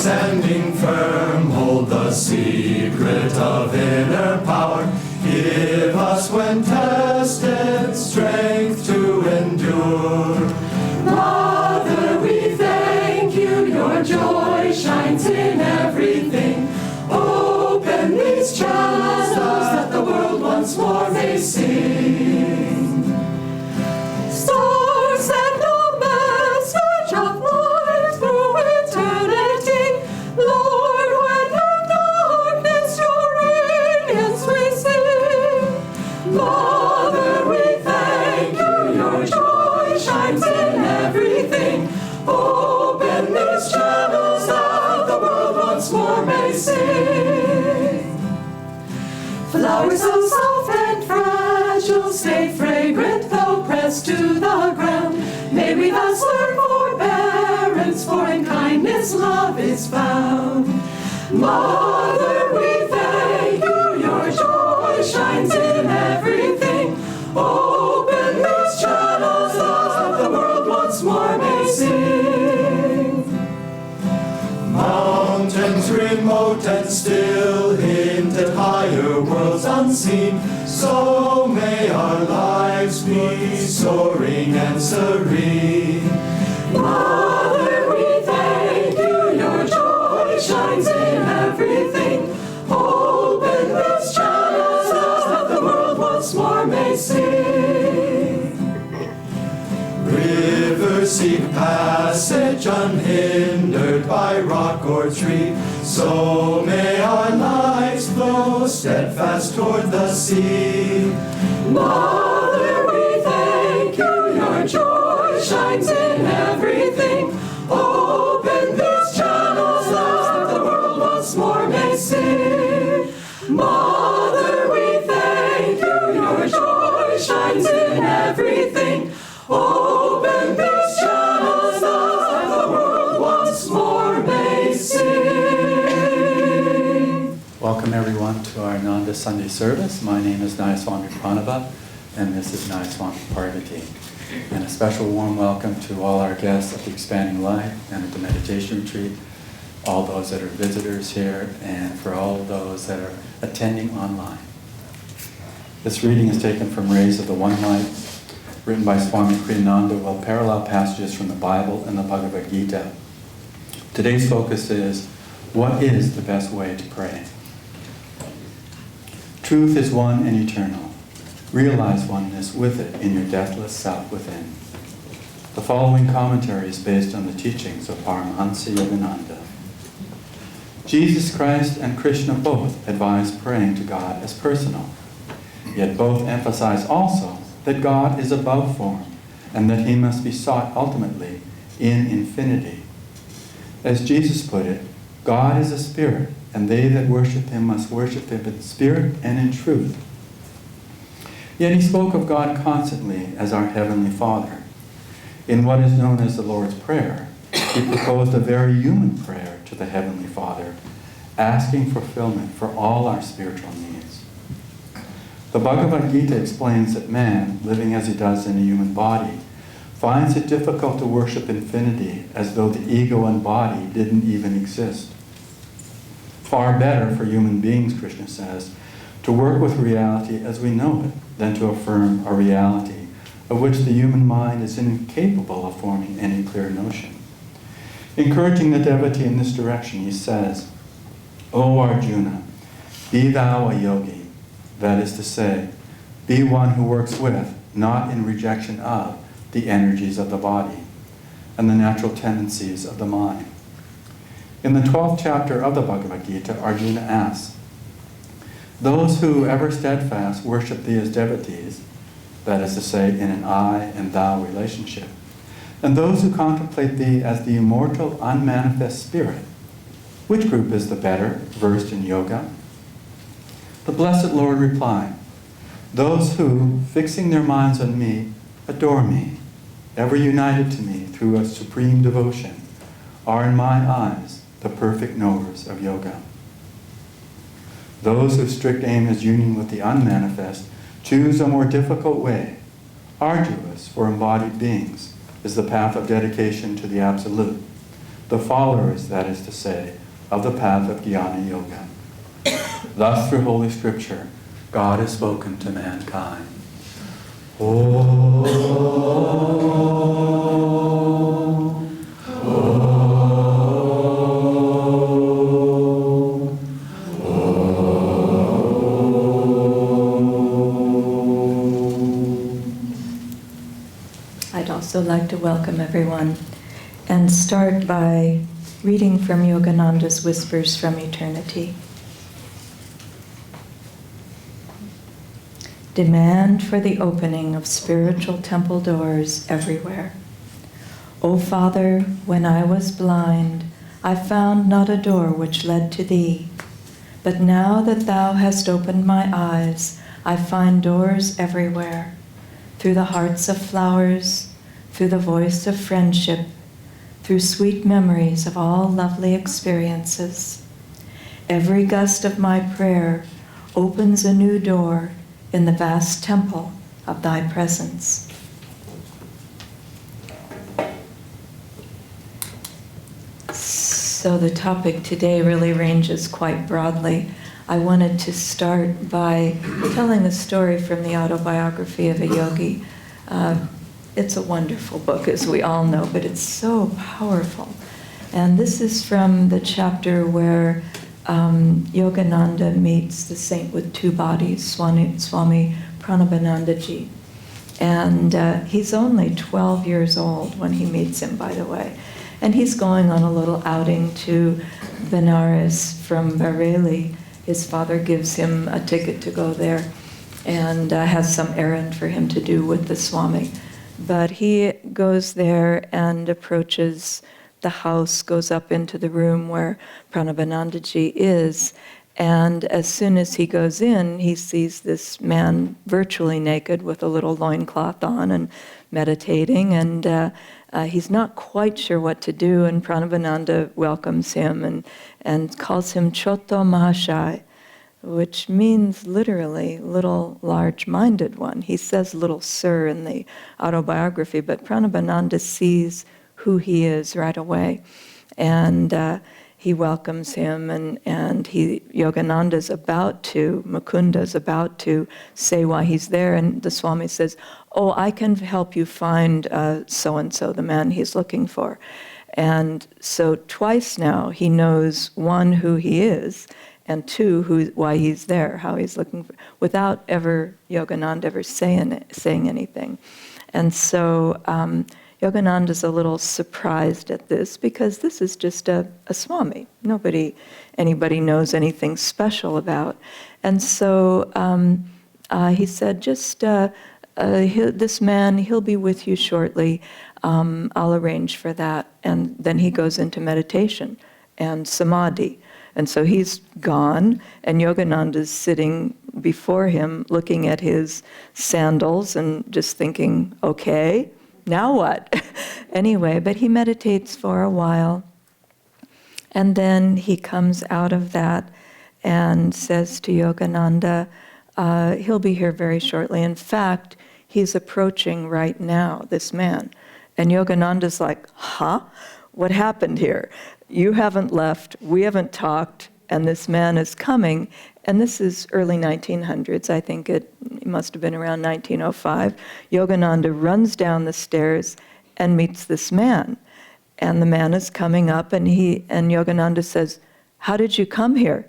standing firm, hold the secret of inner power. Give us when tested strength to endure. Mother, we thank you, your joy shines in everything. Open these channels that the world once more may sing. Stars send a message of light through eternity. Lord, when in darkness your radiance we see. Mother, we thank you, your joy shines in everything. Open these channels that the world once more may sing. Flowers so soft and fragile stay fragrant though pressed to the ground. May we thus learn forbearance, for in kindness love is found. Mother, we thank you, your joy shines in everything. Open these channels that the world once more may sing. Mountains remote and still hint at higher worlds unseen. So may our lives be soaring and serene. Mother, we thank you, your joy shines in everything. Open these channels that the world once more may sing. Rivers seek passage unhindered by rock or tree. So may our lives flow steadfast toward the sea. Mother, we thank you, your joy shines in everything. Open these channels that the world once more may see. Mother, we thank you, your joy shines in everything. Open these channels that the world once more may see. Welcome everyone to our Ananda Sunday service. My name is Naya Swami Pranava, and this is Naya Swami Parvati. And a special warm welcome to all our guests at the Expanding Life and at the Meditation Retreat, all those that are visitors here, and for all those that are attending online. This reading is taken from Rays of the One Light, written by Swami Ananda, will parallel passages from the Bible and the Bhagavad Gita. Today's focus is, what is the best way to pray? Truth is one and eternal. Realize oneness with it in your deathless self within. The following commentary is based on the teachings of Paramahansa Yogananda. Jesus Christ and Krishna both advise praying to God as personal, yet both emphasize also that God is above form and that he must be sought ultimately in infinity. As Jesus put it, God is a spirit, and they that worship him must worship him in spirit and in truth. Yet he spoke of God constantly as our Heavenly Father. In what is known as the Lord's Prayer, he proposed a very human prayer to the Heavenly Father, asking fulfillment for all our spiritual needs. The Bhagavad Gita explains that man, living as he does in a human body, finds it difficult to worship infinity as though the ego and body didn't even exist. Far better for human beings, Krishna says, to work with reality as we know it than to affirm a reality of which the human mind is incapable of forming any clear notion. Encouraging the devotee in this direction, he says, O Arjuna, be thou a yogi, that is to say, be one who works with, not in rejection of, the energies of the body and the natural tendencies of the mind. In the 12th chapter of the Bhagavad Gita, Arjuna asks, those who, ever steadfast, worship thee as devotees, that is to say, in an I and thou relationship, and those who contemplate thee as the immortal, unmanifest spirit, which group is the better, versed in yoga? The Blessed Lord replied, those who, fixing their minds on me, adore me, ever united to me through a supreme devotion, are in my eyes the perfect knowers of yoga. Those whose strict aim is union with the unmanifest choose a more difficult way. Arduous for embodied beings is the path of dedication to the Absolute, the followers, that is to say, of the path of Jnana Yoga. Thus, through Holy Scripture, God has spoken to mankind. Om. I'd also like to welcome everyone and start by reading from Yogananda's Whispers from Eternity. Demand for the opening of spiritual temple doors everywhere. O Father, when I was blind, I found not a door which led to Thee. But now that Thou hast opened my eyes, I find doors everywhere. Through the hearts of flowers, through the voice of friendship, through sweet memories of all lovely experiences. Every gust of my prayer opens a new door in the vast temple of Thy presence. So the topic today really ranges quite broadly. I wanted to start by telling a story from the autobiography of a yogi. It's a wonderful book, as we all know, but it's so powerful. And this is from the chapter where Yogananda meets the saint with two bodies, Swami Pranabanandaji. And he's only 12 years old when he meets him, by the way. And he's going on a little outing to Benares from Bareilly. His father gives him a ticket to go there and has some errand for him to do with the Swami. But he goes there and approaches the house, goes up into the room where Pranabanandaji is, and as soon as he goes in, he sees this man virtually naked with a little loincloth on and meditating, and he's not quite sure what to do, and Pranabananda welcomes him and calls him Choto Mahashai, which means literally little large-minded one. He says little sir in the autobiography, but Pranabananda sees who he is right away. And he welcomes him, and Yogananda's about to, Mukunda's about to say why he's there, and the Swami says, oh, I can help you find so-and-so, the man he's looking for. And so twice now he knows, one, who he is, and two, why he's there, how he's looking for, without ever Yogananda ever saying anything. And so Yogananda's a little surprised at this because this is just a Swami. Anybody knows anything special about. And so he said, just this man, he'll be with you shortly. I'll arrange for that. And then he goes into meditation and samadhi. And so he's gone, and Yogananda's sitting before him, looking at his sandals and just thinking, okay, now what? Anyway, but he meditates for a while, and then he comes out of that and says to Yogananda, he'll be here very shortly. In fact, he's approaching right now, this man. And Yogananda's like, huh? What happened here? You haven't left, we haven't talked, and this man is coming. And this is early 1900s. I think it must have been around 1905. Yogananda runs down the stairs and meets this man. And the man is coming up, and Yogananda says, how did you come here?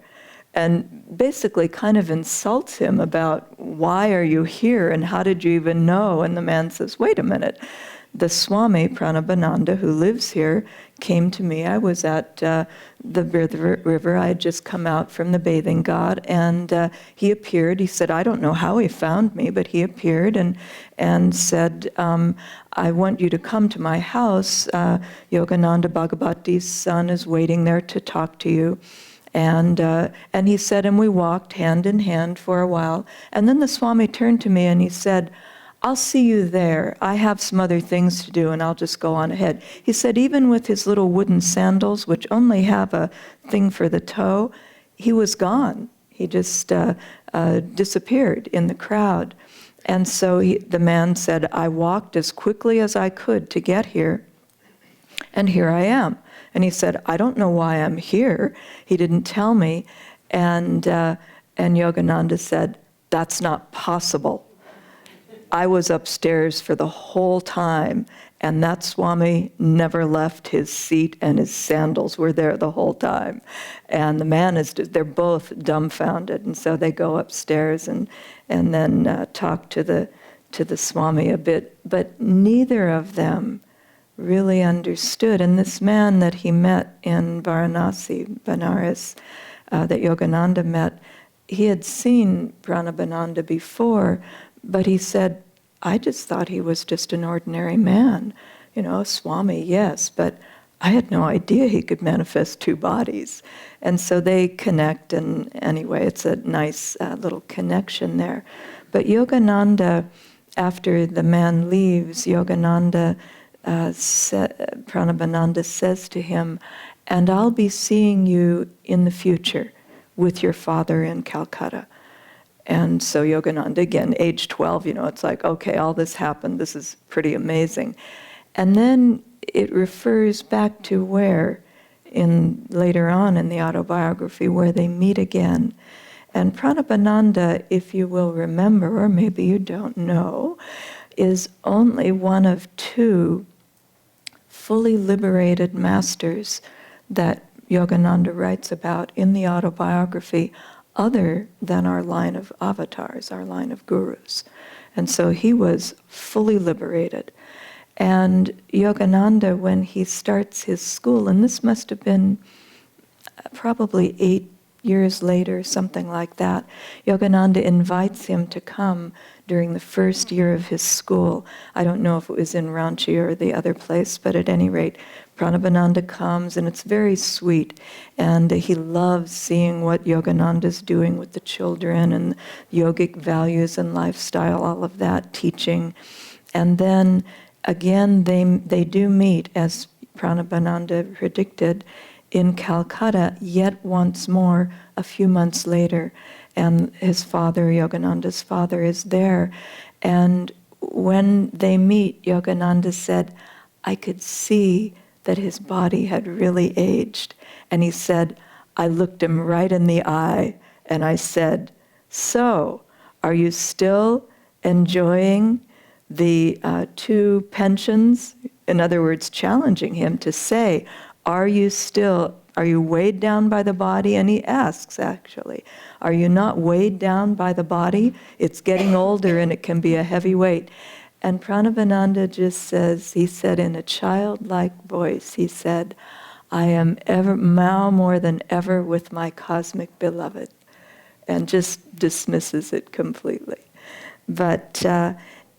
And basically kind of insults him about, why are you here, and how did you even know? And the man says, wait a minute. The Swami Pranabananda, who lives here, came to me. I was at the river. I had just come out from the bathing ghat, and he appeared. He said, I don't know how he found me, but he appeared and said, I want you to come to my house. Yogananda Bhagavati's son is waiting there to talk to you. And he said, and we walked hand in hand for a while. And then the Swami turned to me and he said, I'll see you there. I have some other things to do, and I'll just go on ahead. He said even with his little wooden sandals, which only have a thing for the toe, he was gone. He just disappeared in the crowd. And so the man said, I walked as quickly as I could to get here, and here I am. And he said, I don't know why I'm here. He didn't tell me. And Yogananda said, that's not possible. I was upstairs for the whole time, and that Swami never left his seat, and his sandals were there the whole time. And the man they're both dumbfounded, and so they go upstairs and then talk to the Swami a bit, but neither of them really understood. And this man that he met in Varanasi, Benares, that Yogananda met, he had seen Pranabananda before, but he said, I just thought he was just an ordinary man. Swami, yes, but I had no idea he could manifest two bodies. And so they connect, and anyway, it's a nice little connection there. But Yogananda, after the man leaves, Pranabananda says to him, and I'll be seeing you in the future with your father in Calcutta. And so Yogananda, again, age 12, it's like, okay, all this happened. This is pretty amazing. And then it refers back to where, later on in the autobiography, where they meet again. And Pranabananda, if you will remember, or maybe you don't know, is only one of two fully liberated masters that Yogananda writes about in the autobiography, other than our line of avatars, our line of gurus. And so he was fully liberated. And Yogananda, when he starts his school, and this must have been probably 8 years later, something like that, Yogananda invites him to come during the first year of his school. I don't know if it was in Ranchi or the other place, but at any rate, Pranabananda comes, and it's very sweet. And he loves seeing what Yogananda's doing with the children and yogic values and lifestyle, all of that teaching. And then again, they do meet, as Pranabananda predicted, in Calcutta, yet once more a few months later. And his father, Yogananda's father, is there. And when they meet, Yogananda said, I could see that his body had really aged. And he said, I looked him right in the eye and I said, so, are you still enjoying the 2 pensions? In other words, challenging him to say, are you weighed down by the body? And he asks, actually, are you not weighed down by the body? It's getting older and it can be a heavy weight. And Pranabananda just says, he said in a childlike voice, he said, I am now more than ever with my cosmic beloved, and just dismisses it completely. But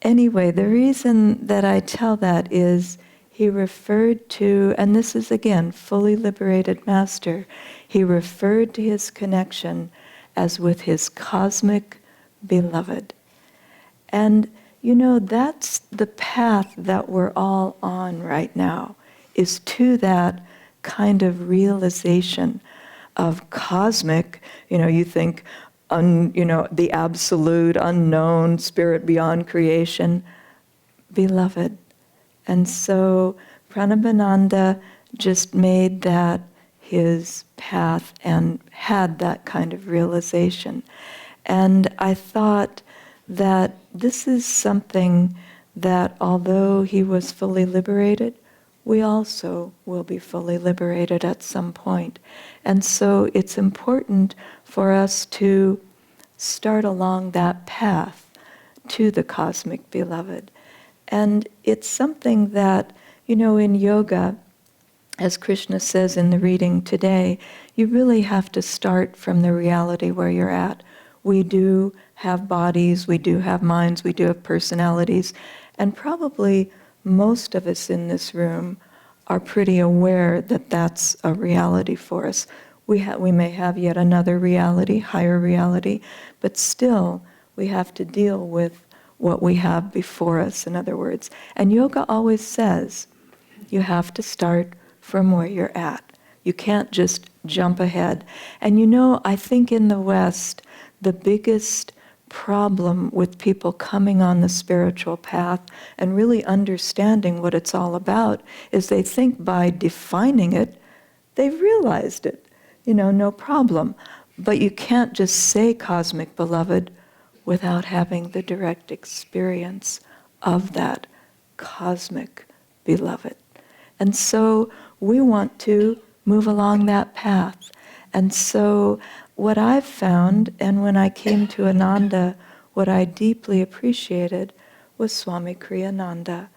anyway, the reason that I tell that is he referred to, and this is again, fully liberated master, he referred to his connection as with his cosmic beloved. And that's the path that we're all on right now, is to that kind of realization of cosmic, you think, the absolute, unknown, spirit beyond creation, beloved. And so Pranabananda just made that his path and had that kind of realization. And I thought that this is something that, although he was fully liberated, we also will be fully liberated at some point. And so it's important for us to start along that path to the cosmic beloved. And it's something that, in yoga, as Krishna says in the reading today, you really have to start from the reality where you're at. We do have bodies, we do have minds, we do have personalities, and probably most of us in this room are pretty aware that that's a reality for us. We may have yet another reality, higher reality, but still we have to deal with what we have before us, in other words. And yoga always says, you have to start from where you're at. You can't just jump ahead. And I think in the West, the biggest problem with people coming on the spiritual path and really understanding what it's all about is they think by defining it, they've realized it, no problem. But you can't just say cosmic beloved without having the direct experience of that cosmic beloved. And so we want to move along that path. And so what I've found, and when I came to Ananda, what I deeply appreciated was Swami Kriyananda,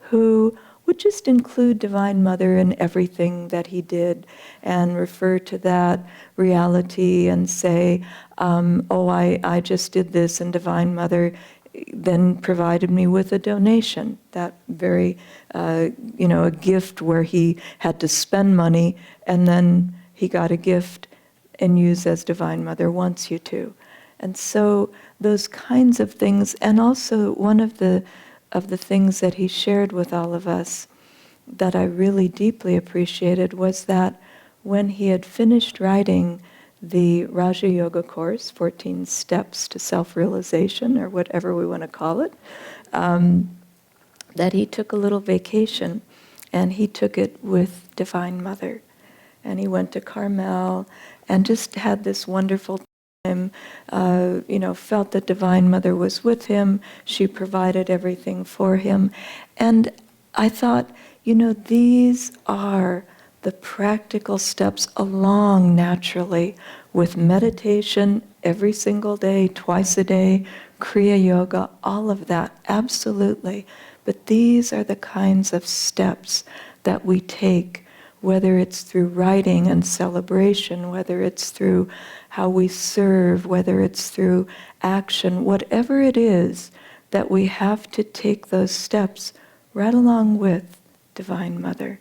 who would just include Divine Mother in everything that he did and refer to that reality and say, I just did this, and Divine Mother then provided me with a donation, that very, a gift where he had to spend money, and then he got a gift and use as Divine Mother wants you to. And so those kinds of things, and also one of the things that he shared with all of us that I really deeply appreciated was that when he had finished writing the Raja Yoga course, 14 Steps to Self-Realization, or whatever we want to call it, that he took a little vacation, and he took it with Divine Mother. And he went to Carmel and just had this wonderful time, felt that Divine Mother was with him. She provided everything for him. And I thought, these are the practical steps along naturally with meditation every single day, twice a day, Kriya Yoga, all of that, absolutely. But these are the kinds of steps that we take, whether it's through writing and celebration, whether it's through how we serve, whether it's through action, whatever it is, that we have to take those steps right along with Divine Mother,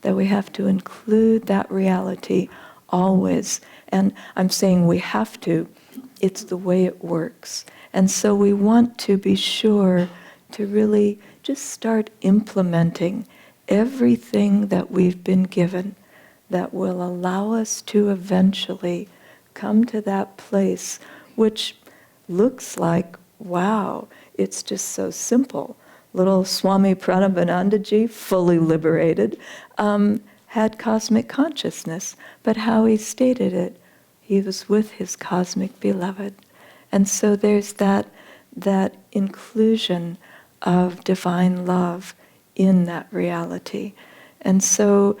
that we have to include that reality always. And I'm saying we have to, it's the way it works. And so we want to be sure to really just start implementing everything that we've been given that will allow us to eventually come to that place which looks like, wow, it's just so simple. Little Swami Pranavanandaji, fully liberated, had cosmic consciousness, but how he stated it, he was with his cosmic beloved. And so there's that inclusion of divine love in that reality. And so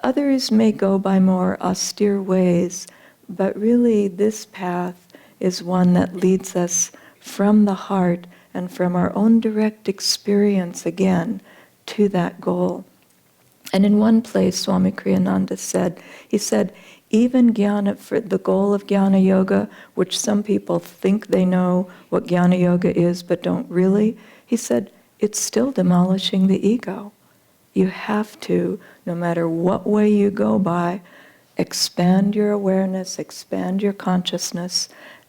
others may go by more austere ways, but really this path is one that leads us from the heart and from our own direct experience again to that goal. And in one place, Swami Kriyananda said, he said, even jnana, for the goal of jnana yoga, which some people think they know what jnana yoga is but don't really, he said, it's still demolishing the ego. You have to, no matter what way you go by, expand your awareness, expand your consciousness,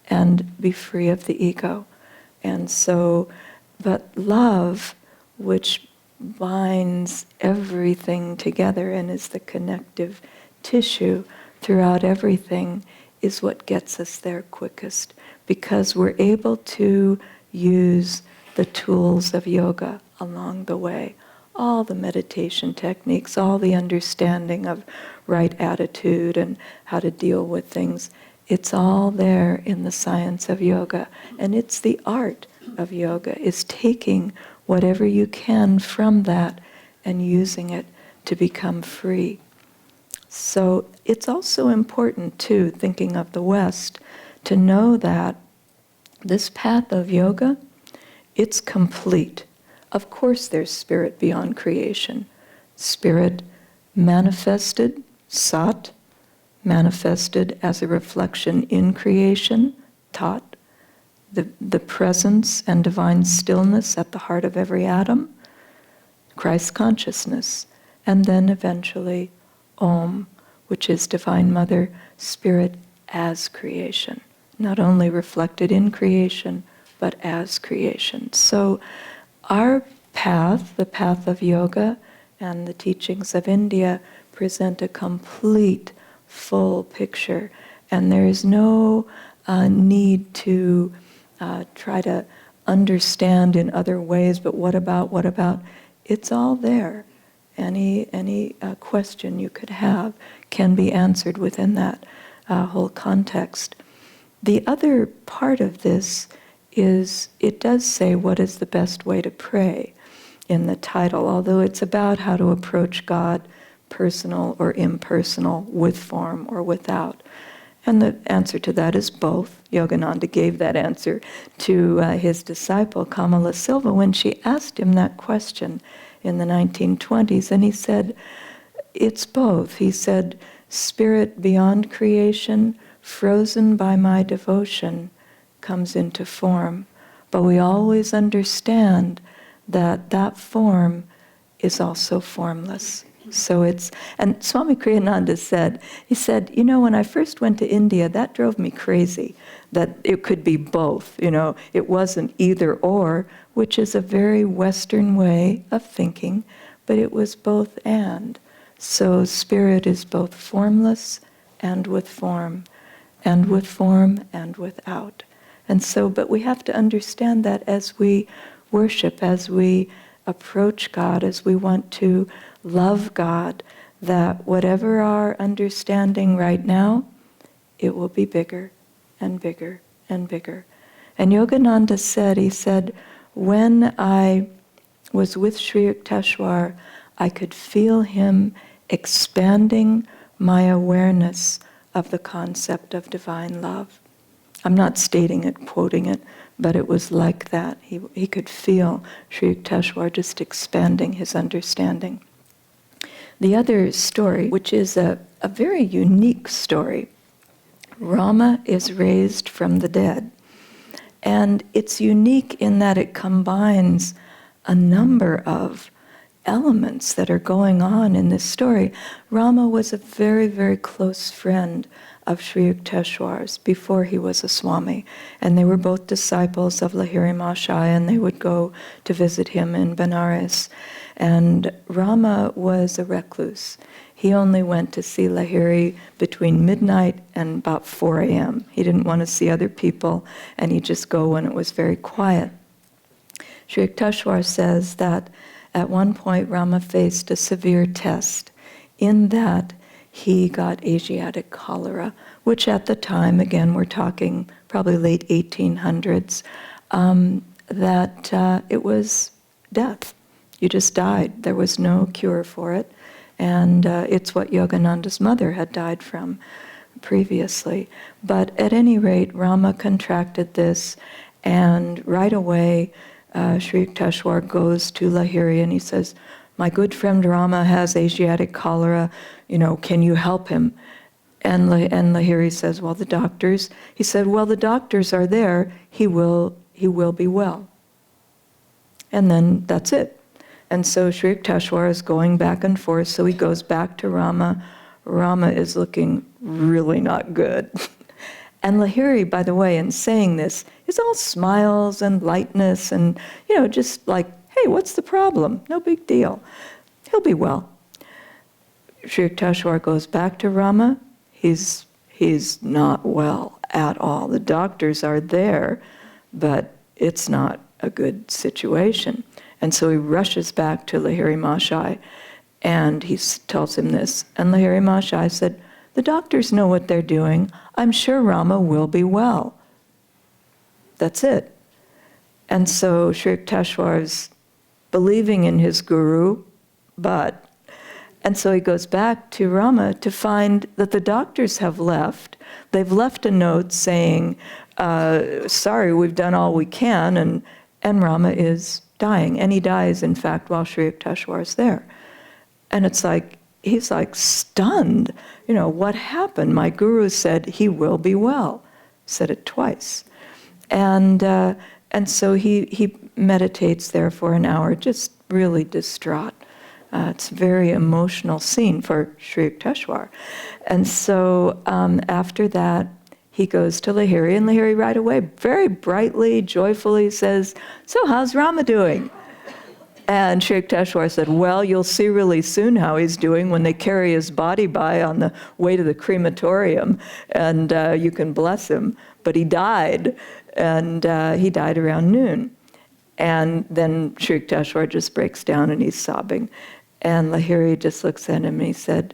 and be free of the ego. And so, but love, which binds everything together and is the connective tissue throughout everything, is what gets us there quickest, because we're able to use the tools of yoga along the way, all the meditation techniques, all the understanding of right attitude and how to deal with things. It's all there in the science of yoga, and it's the art of yoga, is taking whatever you can from that and using it to become free. So it's also important too, thinking of the West, to know that this path of yoga, it's complete. Of course there's spirit beyond creation. Spirit manifested, sat, manifested as a reflection in creation, tat, the presence and divine stillness at the heart of every atom, Christ consciousness, and then eventually Om, which is Divine Mother, Spirit as creation, not only reflected in creation, but as creation. So our path, the path of yoga, and the teachings of India present a complete, full picture, and there is no need to try to understand in other ways, but what about? It's all there. Any question you could have can be answered within that whole context. The other part of this is it does say what is the best way to pray in the title, although it's about how to approach God, personal or impersonal, with form or without. And the answer to that is both. Yogananda gave that answer to his disciple, Kamala Silva, when she asked him that question in the 1920s. And he said, it's both. He said, spirit beyond creation, frozen by my devotion, comes into form. But we always understand that that form is also formless. So it's, and Swami Kriyananda said, he said, you know, when I first went to India, that drove me crazy, that it could be both, you know, it wasn't either or, which is a very Western way of thinking, but it was both and. So spirit is both formless and with form and without. And so, but we have to understand that as we worship, as we approach God, as we want to love God, that whatever our understanding right now, it will be bigger and bigger and bigger. And Yogananda said, he said, when I was with Sri Yukteswar, I could feel him expanding my awareness of the concept of divine love. I'm not stating it, quoting it, but it was like that. He could feel Sri Yukteswar just expanding his understanding. The other story, which is a very unique story, Rama is raised from the dead. And it's unique in that it combines a number of elements that are going on in this story. Rama was a very, very close friend of Sri Yukteswar's before he was a Swami. And they were both disciples of Lahiri Mahashaya, and they would go to visit him in Benares. And Rama was a recluse. He only went to see Lahiri between midnight and about 4 a.m. He didn't want to see other people, and he'd just go when it was very quiet. Sri Yukteswar says that at one point Rama faced a severe test in that he got Asiatic cholera, which at the time, again, we're talking probably late 1800s, that it was death. You just died. There was no cure for it. And it's what Yogananda's mother had died from previously. But at any rate, Rama contracted this, and right away, Sri Yukteswar goes to Lahiri and he says, my good friend Rama has Asiatic cholera, you know, can you help him? And Lahiri says, well, the doctors. He said, well, the doctors are there. He will be well. And then that's it. And so Sri Yukteswar is going back and forth, so he goes back to Rama. Rama is looking really not good. And Lahiri, by the way, in saying this, is all smiles and lightness and, you know, just like, hey, what's the problem? No big deal. He'll be well. Sri Yukteswar goes back to Rama. He's not well at all. The doctors are there, but it's not a good situation. And so he rushes back to Lahiri Mahashaya, and he tells him this. And Lahiri Mahashaya said, the doctors know what they're doing. I'm sure Rama will be well. That's it. And so Sri Yukteswar's believing in his guru, and so he goes back to Rama to find that the doctors have left. They've left a note saying, sorry, we've done all we can, and Rama is dying. And he dies, in fact, while Sri Yukteswar is there. And it's like, he's like stunned. You know, what happened? My guru said he will be well. Said it twice. And so he meditates there for an hour, just really distraught. It's a very emotional scene for Sri Yukteswar. And so after that, he goes to Lahiri, and Lahiri right away, very brightly, joyfully says, so how's Rama doing? And Sri Yukteswar said, well, you'll see really soon how he's doing when they carry his body by on the way to the crematorium, and you can bless him. But he died, and he died around noon. And then Sri Yukteswar just breaks down and he's sobbing. And Lahiri just looks at him and he said,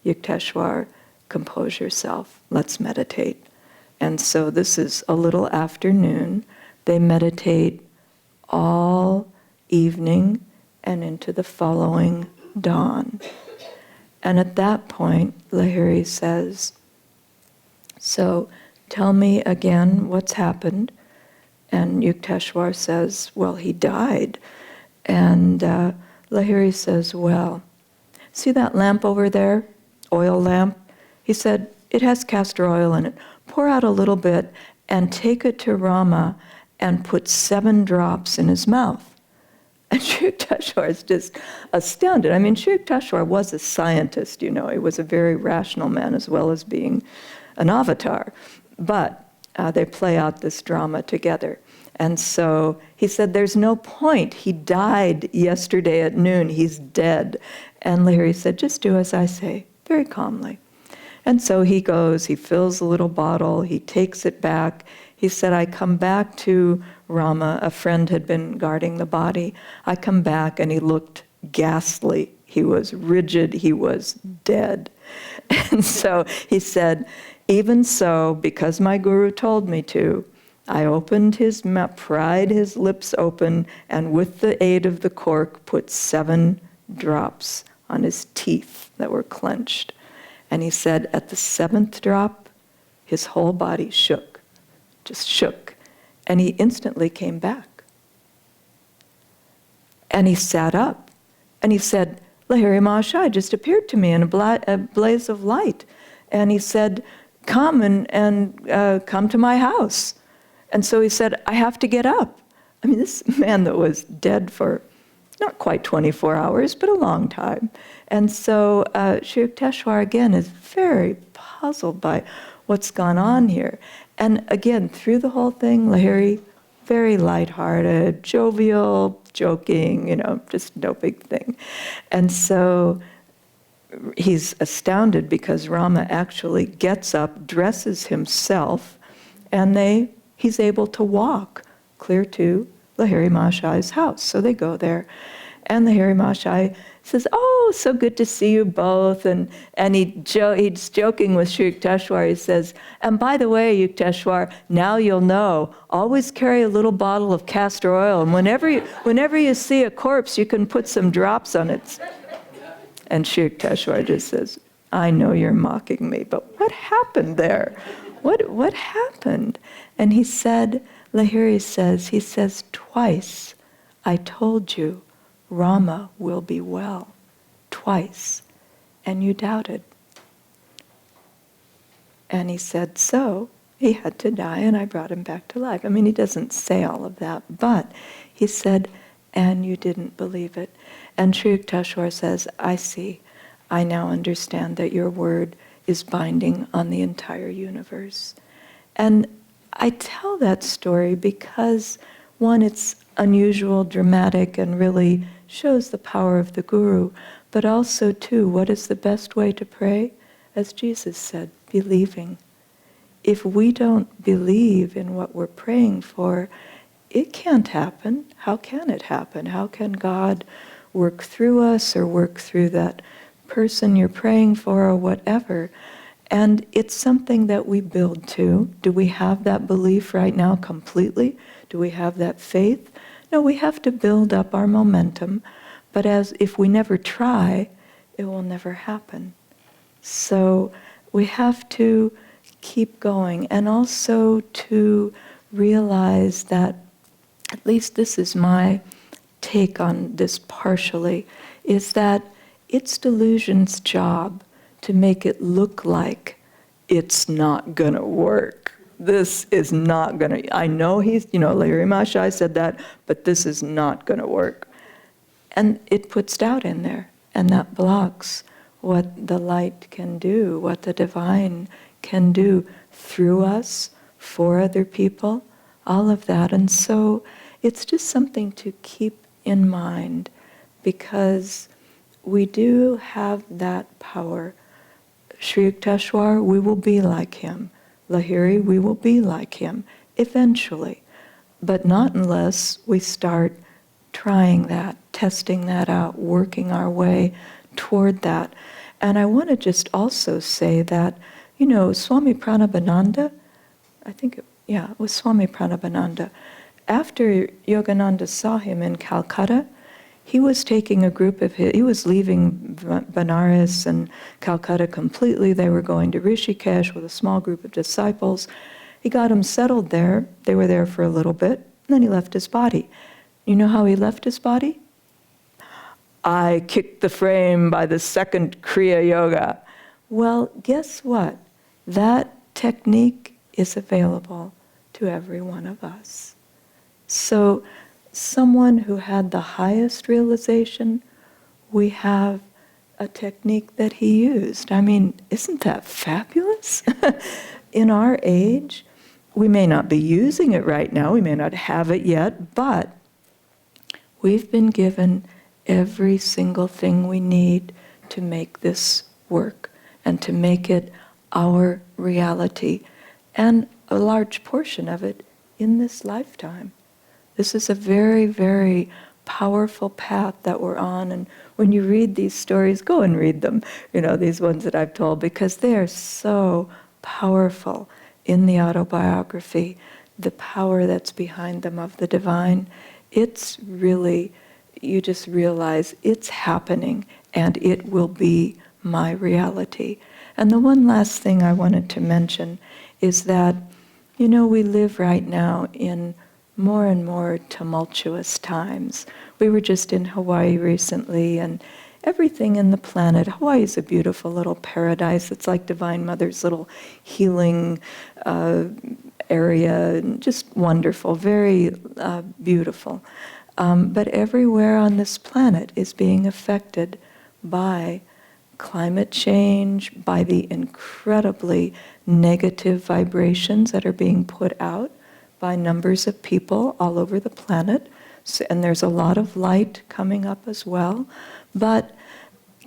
Yukteswar, compose yourself. Let's meditate. And so this is a little afternoon. They meditate all evening and into the following dawn. And at that point, Lahiri says, so tell me again what's happened. And Yukteswar says, well, he died. And Lahiri says, well, see that lamp over there, oil lamp? He said, it has castor oil in it. Pour out a little bit and take it to Rama and put 7 drops in his mouth. And Sri Yukteswar is just astounded. I mean, Sri Yukteswar was a scientist, you know. He was a very rational man as well as being an avatar. But they play out this drama together. And so he said, there's no point. He died yesterday at noon. He's dead. And Lahiri said, just do as I say, very calmly. And so he goes, he fills a little bottle, he takes it back. He said, I come back to Rama. A friend had been guarding the body. I come back and he looked ghastly. He was rigid. He was dead. And so he said, even so, because my guru told me to, I opened his mouth, pried his lips open, and with the aid of the cork, put 7 drops on his teeth that were clenched. And he said, at the 7th drop, his whole body shook, just shook. And he instantly came back. And he sat up. And he said, Lahiri Mahashai just appeared to me in a blaze of light. And he said, come and come to my house. And so he said, I have to get up. I mean, this man that was dead for not quite 24 hours, but a long time. And so Sri Yukteswar, again, is very puzzled by what's gone on here. And again, through the whole thing, Lahiri, very lighthearted, jovial, joking, you know, just no big thing. And so he's astounded because Rama actually gets up, dresses himself, and he's able to walk clear to Lahiri Mahashai's house. So they go there. And Lahiri Mahashai says, oh, so good to see you both. And he's joking with Sri Yukteswar. He says, and by the way, Yukteswar, now you'll know, always carry a little bottle of castor oil. And whenever you see a corpse, you can put some drops on it. And Sri Yukteswar just says, I know you're mocking me, but what happened there? What happened? And he said, Lahiri says, he says, twice I told you Rama will be well. Twice. And you doubted. And he said, so he had to die and I brought him back to life. I mean, he doesn't say all of that, but he said, and you didn't believe it. And Sri Yukteswar says, I see. I now understand that your word is binding on the entire universe. And I tell that story because, one, it's unusual, dramatic, and really shows the power of the Guru. But also, two, what is the best way to pray? As Jesus said, believing. If we don't believe in what we're praying for, it can't happen. How can it happen? How can God work through us or work through that person you're praying for or whatever? And it's something that we build to. Do we have that belief right now completely? Do we have that faith? No, we have to build up our momentum. But if we never try, it will never happen. So we have to keep going, and also to realize that, at least this is my take on this partially, is that it's delusion's job to make it look like it's not gonna work. This is not gonna, I know Lahiri Mahashai said that, but this is not gonna work. And it puts doubt in there, and that blocks what the light can do, what the divine can do through us, for other people, all of that. And so it's just something to keep in mind, because we do have that power. Sri Yukteswar, we will be like him. Lahiri, we will be like him, eventually. But not unless we start trying that testing that out, working our way toward that. And I want to just also say that, Swami Pranabhananda, it was Swami Pranabhananda, after Yogananda saw him in Calcutta, he was taking a group of he was leaving Benares and Calcutta completely. They were going to Rishikesh with a small group of disciples. He got them settled there. They were there for a little bit, and then he left his body. You know how he left his body? I kicked the frame by the second Kriya Yoga. Well, guess what? That technique is available to every one of us. So someone who had the highest realization, we have a technique that he used. I mean, isn't that fabulous? In our age, we may not be using it right now, we may not have it yet, but we've been given every single thing we need to make this work and to make it our reality, and a large portion of it in this lifetime. This is a very, very powerful path that we're on, and when you read these stories, go and read them, these ones that I've told, because they are so powerful in the autobiography, the power that's behind them of the divine. It's really, you just realize it's happening and it will be my reality. And the one last thing I wanted to mention is that, we live right now in more and more tumultuous times. We were just in Hawaii recently, and everything in the planet, Hawaii is a beautiful little paradise. It's like Divine Mother's little healing area, and just wonderful, very beautiful. But everywhere on this planet is being affected by climate change, by the incredibly negative vibrations that are being put out by numbers of people all over the planet. And there's a lot of light coming up as well. But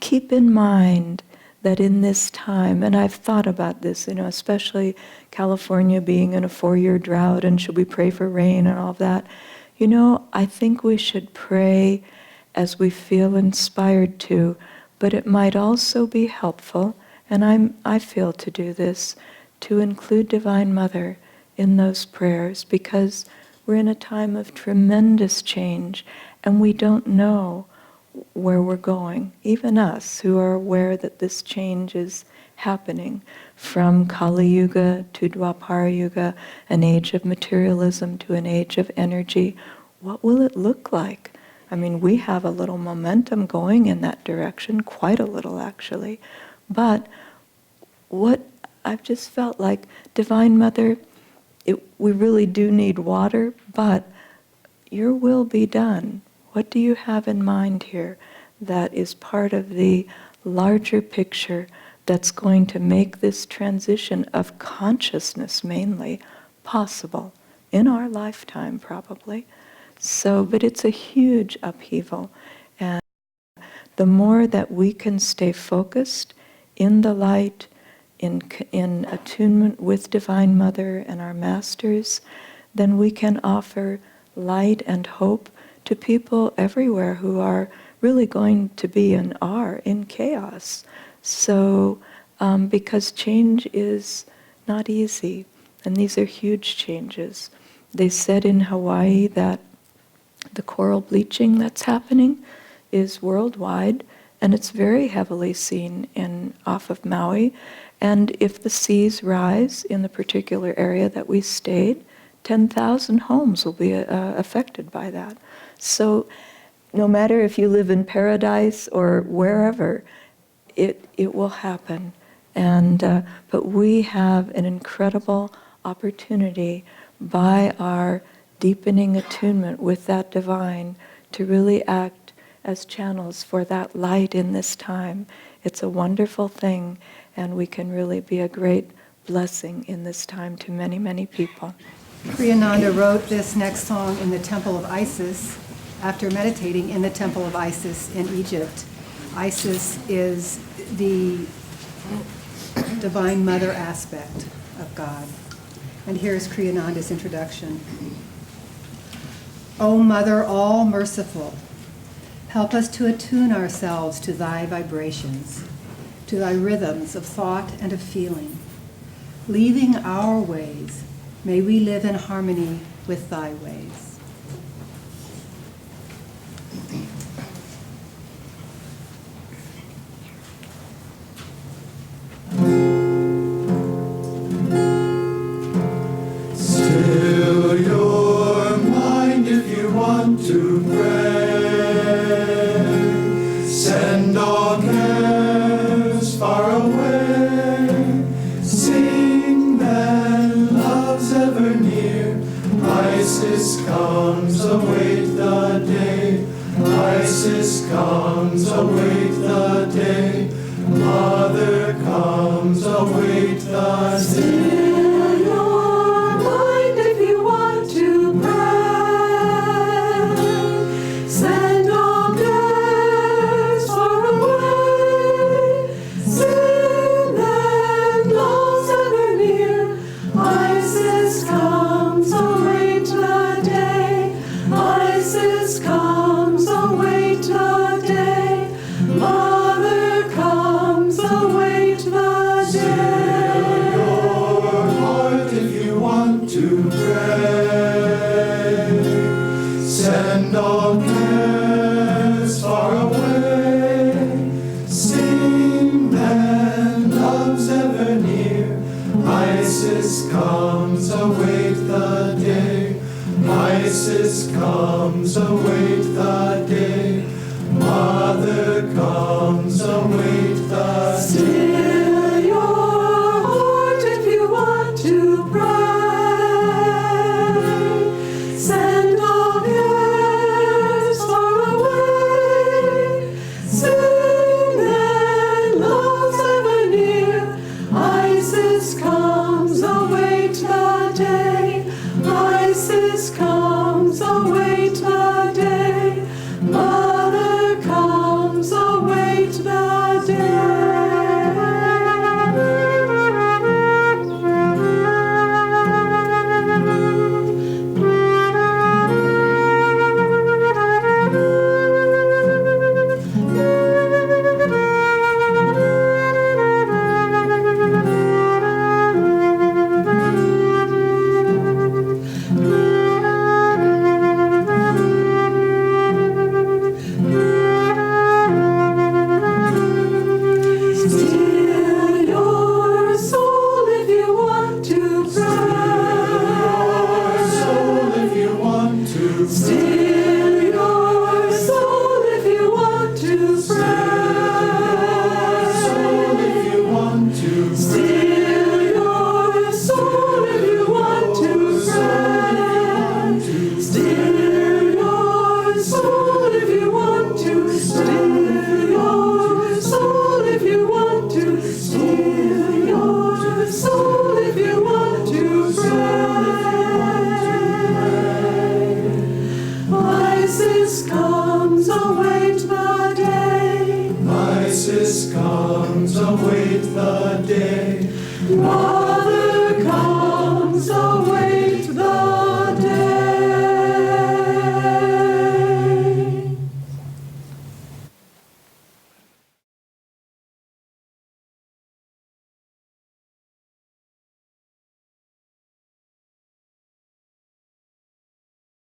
keep in mind that in this time, and I've thought about this, especially California being in a 4-year drought, and should we pray for rain and all of that? I think we should pray as we feel inspired to, but it might also be helpful, and I feel to do this, to include Divine Mother in those prayers, because we're in a time of tremendous change, and we don't know where we're going. Even us who are aware that this change is happening, from Kali Yuga to Dwapara Yuga, an age of materialism to an age of energy. What will it look like? I mean, we have a little momentum going in that direction, quite a little actually. But what I've just felt like, Divine Mother, we really do need water, but your will be done. What do you have in mind here that is part of the larger picture that's going to make this transition of consciousness mainly possible in our lifetime probably? So, but it's a huge upheaval, and the more that we can stay focused in the light, in attunement with Divine Mother and our masters, then we can offer light and hope to people everywhere who are really going to be and are in chaos. So, because change is not easy, and these are huge changes. They said in Hawaii that the coral bleaching that's happening is worldwide, and it's very heavily seen off of Maui. And if the seas rise in the particular area that we stayed, 10,000 homes will be affected by that. So no matter if you live in paradise or wherever, it will happen. And but we have an incredible opportunity by our deepening attunement with that divine to really act as channels for that light in this time. It's a wonderful thing, and we can really be a great blessing in this time to many, many people. Ananda wrote this next song in the Temple of Isis after meditating in the Temple of Isis in Egypt. Isis is the Divine Mother aspect of God. And here's Kriyananda's introduction. O Mother all merciful, Help us to attune ourselves to thy vibrations, to thy rhythms of thought and of feeling. Leaving our ways, may we live in harmony with thy ways. Still your mind if you want to pray. Send all cares far away. Sing that love's ever near. Isis comes, await the day. Isis comes, await the day. Mother comes, await the day. Send all cares far away. Sing that love's ever near. Isis comes, await the day. Isis comes, await the day. Mother comes, await the day. Still your heart if you want to pray.